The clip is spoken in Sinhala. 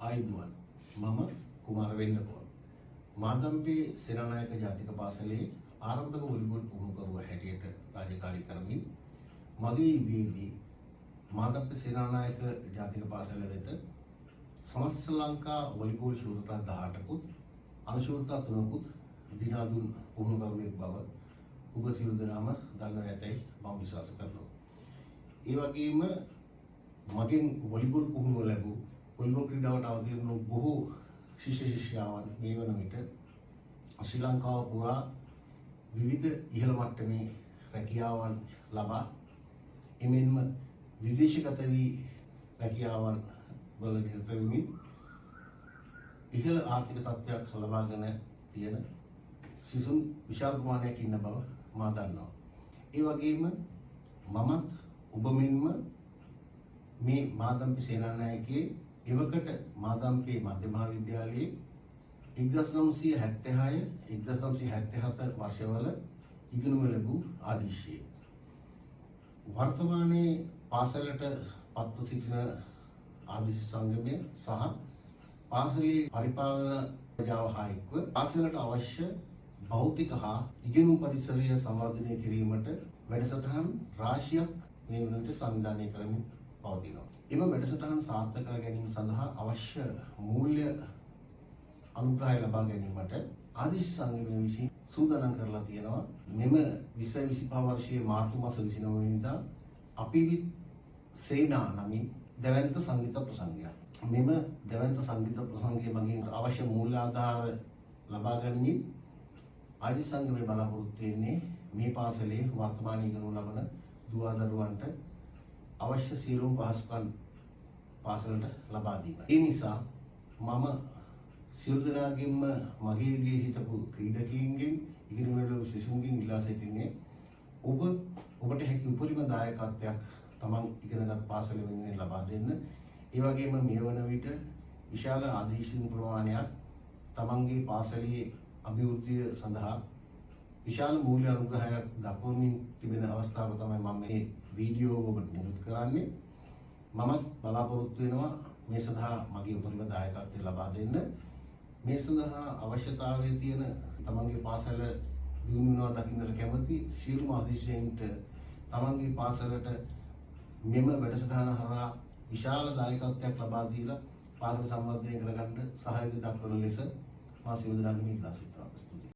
ආයුබෝවන් මම කුමාර වෙන්නකෝන් මාදම්පේ සේනානායක ජාතික පාසලේ ආරම්භක වොලිබෝල් පුහුණුකරුව හැටියට රාජකාරී කරමින් මගේ යුගයේදී මාදම්පේ සේනානායක ජාතික පාසල වෙත සමස්ත ලංකා වොලිබෝල් ශූරතා 18කුත් අනුශූරතා 3කුත් දිනා දුන් පුහුණුකරුවෙක් බව ඔබ සියලු දෙනාම දන්නවා ඇතැයි මම විශ්වාස කරනවා. ඒ වගේම මගෙන් වොලිබෝල් පුහුණුව ලැබූ වොලිබෝල් ක්‍රීඩාවට අවතීර්ණ වූ බොහෝ ශිෂ්‍ය ශිෂ්‍යාවන් මේ වන විට ශ්‍රී ලංකාව පුරා විවිධ ඉහළ මට්ටමේ රැකියාවන් ලබා එමෙන්ම විදේශගත වී රැකියාවන් වල නිරත වෙමින් ඉහළ ආර්ථික තත්ත්වයක් ලබාගෙන තියෙන සිසුන් විශාල ප්‍රමාණයක් ඉන්න බව මා දන්නවා. ඒ වගේම මමත් ඔබ මෙන්ම මේ මාදම්පේ සේනානායකයේ එවකට මාදම්පේ මධ්‍ය මහාවිද්‍යාලයේ 1976 1977 වර්ෂවල ඉගෙනුම ලැබූ ආදිශ්‍යය. වර්තමානයේ පාසලට පත්ව සිටින ආදිශ සංගමය සහ පාසලේ පරිපාලන ප්‍රජාව හා එක්ව පාසලට අවශ්‍ය භෞතික හා ඉගෙනුම් පරිසරය සංවර්ධනය කිරීමට වැඩසටහන් රාශියක් මේ වන විට සංවිධානය කරමින් පවතිනවා. එම වැඩසටහන් සාර්ථක කර ගැනීම සඳහා අවශ්‍ය මූල්‍ය අනුග්‍රහය ලබා ගැනීමට ආදිශ සංගමය විසින් සූදානම් කරලා තියෙනවා. මෙම 2025 වර්ෂයේ මාර්තු මාස 29 වෙනිදා අපිවිත් සේනා නමින් දැවැන්ත සංගීත ප්‍රසංගයක්. මෙම දැවැන්ත සංගීත ප්‍රසංගයේ මගින් අවශ්‍ය මූල්‍ය ආධාර ලබා ගැනීම ආදිශ සංගමය බලාපොරොත්තු වෙන්නේ මේ පාසලේ වර්තමානයේ ඉගෙනු ලබන දුවා දරුවන්ට අවශ්‍ය සියලුම පහසුකම් පාසලට ලබා දීම. ඒ නිසා මම සියලු දෙනාගෙන්ම මගේ යුගයේ හිටපු ක්‍රීඩකයින්ගෙන් ඉගෙනීම ලැබූ සිසුන්ගෙන් ඉල්ලා සිටින්නේ ඔබට හැකි උපරිම දායකත්වයක් තමන් ඉගෙනගත් පාසල වෙනුවෙන් ලබා දෙන්න. ඒ වගේම මේ වන විට විශාල ආදේශින් ප්‍රමාණයක් තමන්ගේ පාසලේ අභිවෘද්ධිය සඳහා විශාල මූල්‍ය අනුග්‍රහයක් දක්වමින් තිබෙන අවස්ථාවක තමයි මම මේ වීඩියෝ ඔබට නිකුත් කරන්නේ. මම බලාපොරොත්තු වෙනවා මේ සඳහා මගේ උපරිම දායකත්වය ලබා දෙන්න. මේ සඳහා අවශ්‍යතාවයේ තියෙන තමන්ගේ පාසල දියුණු වෙනවා දකින්නට කැමති සියලුම අධිශයන්ට තමන්ගේ පාසලට මෙම වැඩසටහන හරහා විශාල දායකත්වයක් ලබා දීලා පාසල සංවර්ධනය කරගන්න සහයෝගය දක්වන ලෙස මා සියලු දෙනාටම ඉල්ලා සිටිනවා. ස්තුතියි.